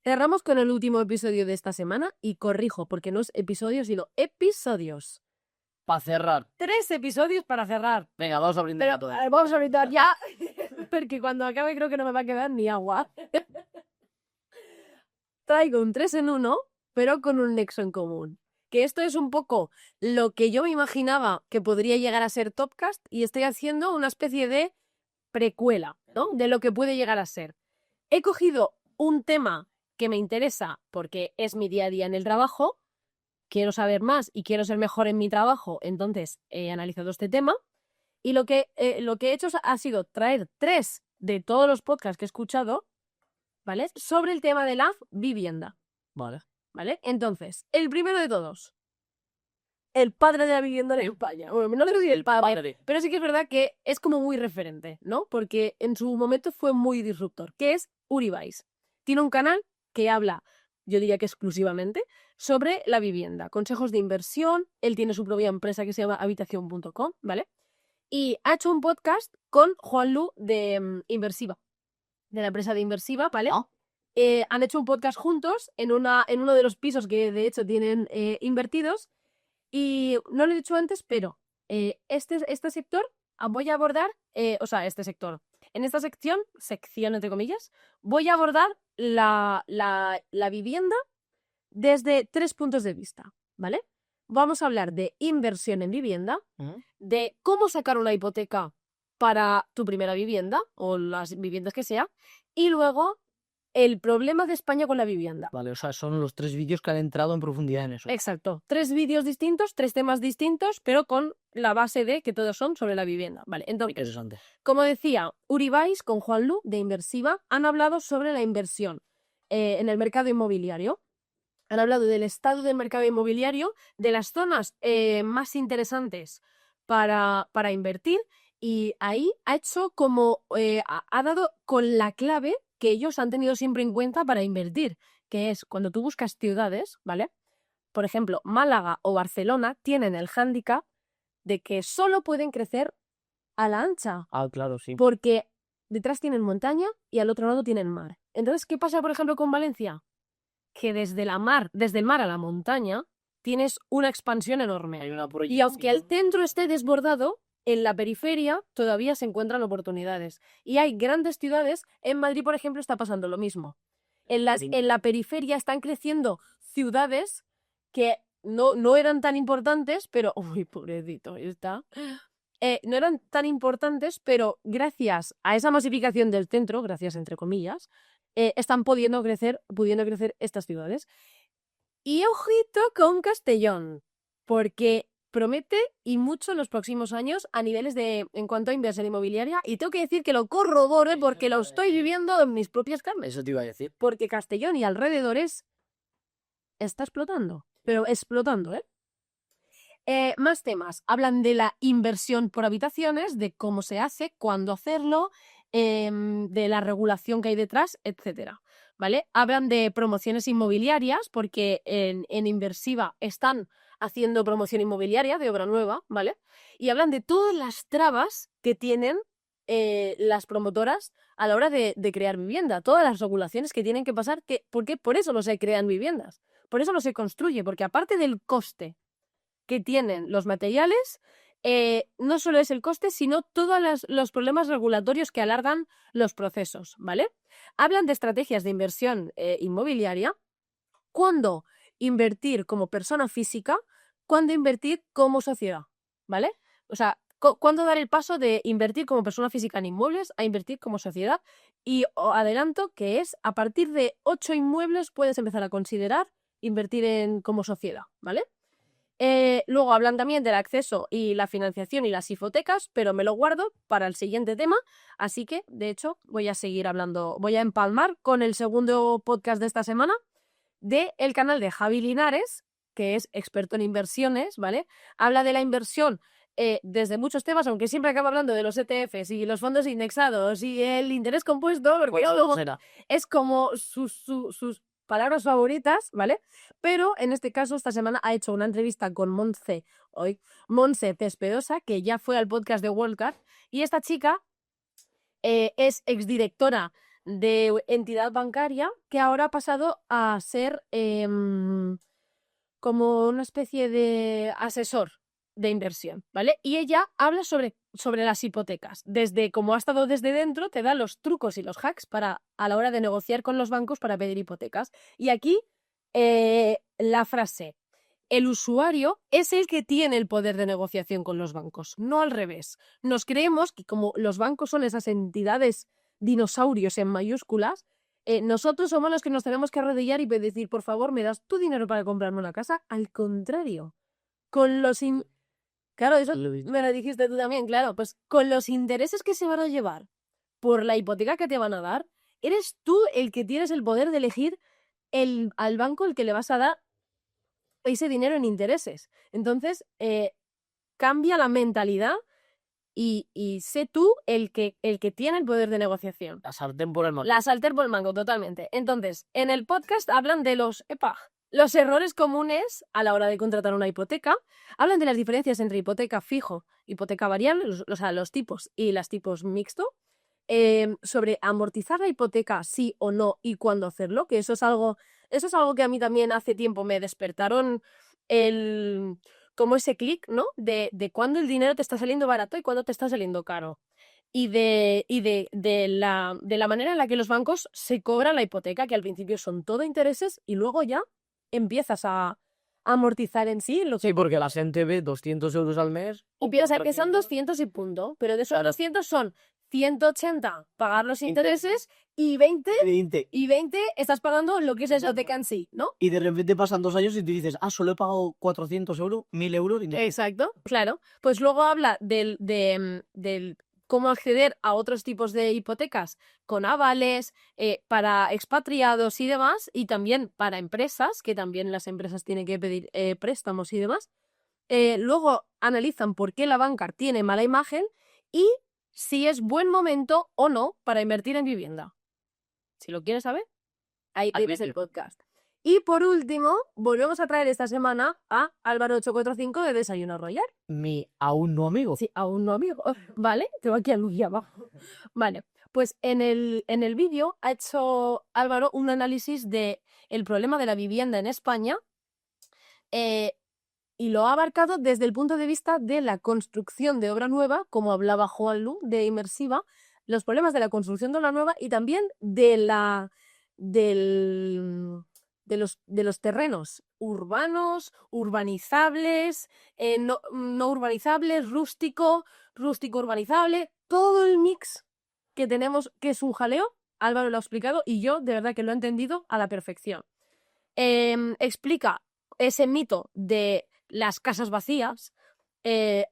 Cerramos con el último episodio de esta semana y corrijo, porque no es episodio, sino episodios. Para cerrar. 3 episodios para cerrar. Venga, vamos a brindar Pero a todo. vamos a brindar ya, porque cuando acabe creo que no me va a quedar ni agua. Traigo un 3 en 1, pero con un nexo en común. Que esto es un poco lo que yo me imaginaba que podría llegar a ser Topcast y estoy haciendo una especie de precuela, ¿no? De lo que puede llegar a ser. He cogido un tema que me interesa porque es mi día a día en el trabajo, quiero saber más y quiero ser mejor en mi trabajo, entonces he analizado este tema y lo que he hecho ha sido traer 3 de todos los podcasts que he escuchado, ¿vale? Sobre el tema de la vivienda, Vale. ¿vale? Entonces, el primero de todos, el padre de la vivienda en España. Bueno, no le decir el padre, pero sí que es verdad que es como muy referente, ¿no? Porque en su momento fue muy disruptor, que es Uribais. Tiene un canal que habla, yo diría que exclusivamente, sobre la vivienda, consejos de inversión. Él tiene su propia empresa que se llama habitación.com, ¿vale? Y ha hecho un podcast con Juanlu de Inversiva, de la empresa de Inversiva, ¿vale? Ah. Han hecho un podcast juntos en uno de los pisos que de hecho tienen invertidos. Y no lo he dicho antes, pero este sector voy a abordar, este sector. En esta sección entre comillas, voy a abordar la vivienda desde 3 puntos de vista, ¿vale? Vamos a hablar de inversión en vivienda, de cómo sacar una hipoteca para tu primera vivienda o las viviendas que sea, y luego el problema de España con la vivienda. Vale, o sea, son los 3 vídeos que han entrado en profundidad en eso. Exacto. 3 vídeos distintos, 3 temas distintos, pero con la base de que todos son sobre la vivienda. Vale, entonces, Interesante. como decía, Uribais con Juanlu de Inversiva han hablado sobre la inversión en el mercado inmobiliario. Han hablado del estado del mercado inmobiliario, de las zonas más interesantes para invertir, y ahí ha hecho como, ha dado con la clave que ellos han tenido siempre en cuenta para invertir, que es cuando tú buscas ciudades, ¿vale? Por ejemplo, Málaga o Barcelona tienen el hándicap de que solo pueden crecer a la ancha, Ah, claro, sí. porque detrás tienen montaña y al otro lado tienen mar. Entonces, ¿qué pasa, por ejemplo, con Valencia? Que desde el mar a la montaña, tienes una expansión enorme. Hay una Y aunque el centro esté desbordado, en la periferia todavía se encuentran oportunidades. Y hay grandes ciudades. En Madrid, por ejemplo, está pasando lo mismo. En la periferia están creciendo ciudades que no eran tan importantes, pero... Uy, pobrecito, está... no eran tan importantes, pero gracias a esa masificación del centro, gracias entre comillas, están pudiendo crecer estas ciudades. Y ojito con Castellón, porque promete y mucho en los próximos años a niveles en cuanto a inversión inmobiliaria, y tengo que decir que lo corroboro porque lo estoy viviendo en mis propias carnes. Eso te iba a decir. Porque Castellón y alrededores está explotando, pero explotando, ¿eh? Más temas. Hablan de la inversión por habitaciones, de cómo se hace, cuándo hacerlo, de la regulación que hay detrás, etcétera, ¿vale? Hablan de promociones inmobiliarias, porque en Inversiva están haciendo promoción inmobiliaria de obra nueva, ¿vale? Y hablan de todas las trabas que tienen las promotoras a la hora de crear vivienda, todas las regulaciones que tienen que pasar, porque por eso no se crean viviendas, por eso no se construye, porque aparte del coste que tienen los materiales, no solo es el coste, sino todos los problemas regulatorios que alargan los procesos, ¿vale? Hablan de estrategias de inversión inmobiliaria, cuándo invertir como persona física, cuándo invertir como sociedad, ¿vale? O sea, cuándo dar el paso de invertir como persona física en inmuebles a invertir como sociedad. Y adelanto que es a partir de 8 inmuebles puedes empezar a considerar invertir como sociedad, ¿vale? Luego hablan también del acceso y la financiación y las hipotecas, pero me lo guardo para el siguiente tema, así que, de hecho, voy a seguir hablando, voy a empalmar con el segundo podcast de esta semana del canal de Javi Linares, que es experto en inversiones, ¿vale? Habla de la inversión desde muchos temas, aunque siempre acaba hablando de los ETFs y los fondos indexados y el interés compuesto, porque es como sus palabras favoritas, ¿vale? Pero en este caso, esta semana ha hecho una entrevista con Montse Cespedosa, que ya fue al podcast de Worldcard, y esta chica es exdirectora de entidad bancaria que ahora ha pasado a ser como una especie de asesor de inversión, ¿vale? Y ella habla sobre las hipotecas. Como ha estado desde dentro, te da los trucos y los hacks a la hora de negociar con los bancos para pedir hipotecas. Y aquí la frase: el usuario es el que tiene el poder de negociación con los bancos, no al revés. Nos creemos que como los bancos son esas entidades dinosaurios en mayúsculas, nosotros somos los que nos tenemos que arrodillar y decir, por favor, ¿me das tu dinero para comprarme una casa? Al contrario, con los... Claro, eso me lo dijiste tú también, claro, pues con los intereses que se van a llevar por la hipoteca que te van a dar, eres tú el que tienes el poder de elegir al banco el que le vas a dar ese dinero en intereses. Entonces, cambia la mentalidad y sé tú el que tiene el poder de negociación. La sartén por el mango. La sartén por el mango, totalmente. Entonces, en el podcast hablan de los errores comunes a la hora de contratar una hipoteca. Hablan de las diferencias entre hipoteca fijo, hipoteca variable, o sea, los tipos y los tipos mixto. Sobre amortizar la hipoteca sí o no y cuándo hacerlo, que eso es algo que a mí también hace tiempo me despertaron como ese clic, ¿no? De cuándo el dinero te está saliendo barato y cuándo te está saliendo caro. Y de la manera en la que los bancos se cobran la hipoteca, que al principio son todo intereses y luego ya empiezas a amortizar en sí. Sí, porque la gente ve 200 euros al mes. Y piensa que son 200 y punto, pero de esos 200 son 180 pagar los intereses y 20 estás pagando lo que es la hipoteca en sí, ¿no? Y de repente pasan 2 años y te dices, solo he pagado 400 euros, 1000 euros. Exacto, claro. Pues luego habla del cómo acceder a otros tipos de hipotecas con avales, para expatriados y demás, y también para empresas, que también las empresas tienen que pedir préstamos y demás. Luego analizan por qué la banca tiene mala imagen y si es buen momento o no para invertir en vivienda. Si lo quieres saber, ahí ves el podcast. Y por último, volvemos a traer esta semana a Álvaro 845 de Desayuno Royal. Mi aún no amigo. Sí, aún no amigo. Vale, tengo aquí a Luigi abajo. Vale, pues en el vídeo ha hecho Álvaro un análisis del problema de la vivienda en España, y lo ha abarcado desde el punto de vista de la construcción de obra nueva, como hablaba Juan Lu, de inmersiva, los problemas de la construcción de obra nueva y también de los terrenos urbanos, urbanizables, no urbanizables, rústico urbanizable, todo el mix que tenemos, que es un jaleo. Álvaro lo ha explicado y yo de verdad que lo he entendido a la perfección. Explica ese mito de las casas vacías,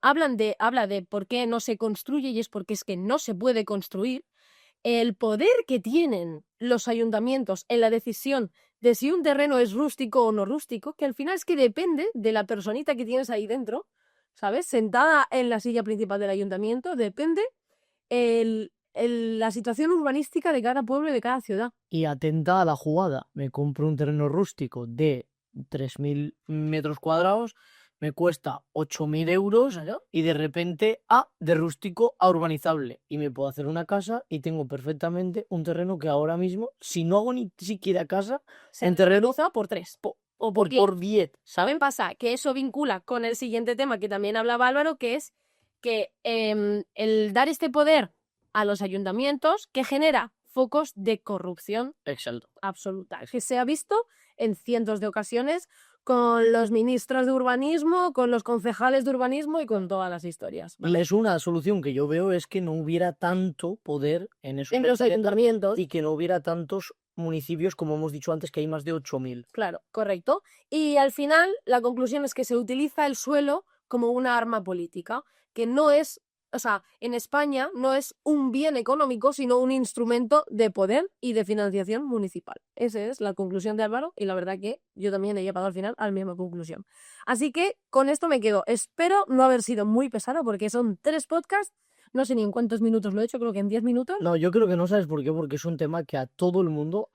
habla de por qué no se construye y es porque es que no se puede construir, el poder que tienen los ayuntamientos en la decisión de si un terreno es rústico o no rústico, que al final es que depende de la personita que tienes ahí dentro, ¿sabes? Sentada en la silla principal del ayuntamiento, depende la situación urbanística de cada pueblo y de cada ciudad. Y atenta a la jugada, me compro un terreno rústico de 3000 metros cuadrados, me cuesta 8000 euros, Claro. Y de repente de rústico a urbanizable y me puedo hacer una casa y tengo perfectamente un terreno que ahora mismo, si no hago ni siquiera casa, en terreno por 3 o por 10, ¿saben? Pasa que eso vincula con el siguiente tema que también hablaba Álvaro, que es que el dar este poder a los ayuntamientos que genera focos de corrupción Exacto. absoluta, que se ha visto en cientos de ocasiones con los ministros de urbanismo, con los concejales de urbanismo y con todas las historias. ¿Vale? Es una solución que yo veo es que no hubiera tanto poder en los ayuntamientos y que no hubiera tantos municipios, como hemos dicho antes, que hay más de 8000. Claro, correcto. Y al final la conclusión es que se utiliza el suelo como una arma política, que no es, o sea, en España no es un bien económico, sino un instrumento de poder y de financiación municipal. Esa es la conclusión de Álvaro y la verdad que yo también he llegado al final a la misma conclusión. Así que con esto me quedo. Espero no haber sido muy pesado porque son 3 podcasts. No sé ni en cuántos minutos lo he hecho, creo que en 10 minutos. No, yo creo que no sabes por qué, porque es un tema que a todo el mundo,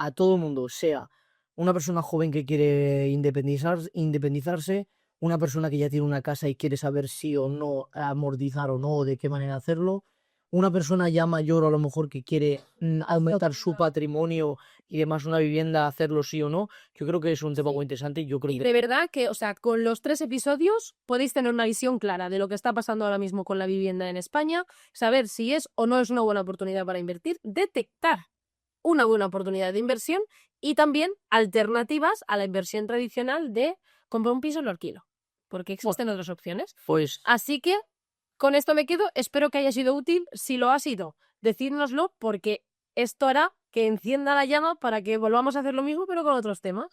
sea una persona joven que quiere independizarse, una persona que ya tiene una casa y quiere saber si o no amortizar o no, o de qué manera hacerlo, una persona ya mayor o a lo mejor que quiere aumentar su patrimonio y demás, una vivienda, hacerlo sí o no, yo creo que es un tema muy interesante y yo creo Y que de verdad que, o sea, con los 3 episodios podéis tener una visión clara de lo que está pasando ahora mismo con la vivienda en España, saber si es o no es una buena oportunidad para invertir, detectar una buena oportunidad de inversión y también alternativas a la inversión tradicional de comprar un piso y lo alquilo, porque existen otras opciones. pues Así que con esto me quedo, espero que haya sido útil. Si lo ha sido, decídnoslo porque esto hará que encienda la llama para que volvamos a hacer lo mismo pero con otros temas.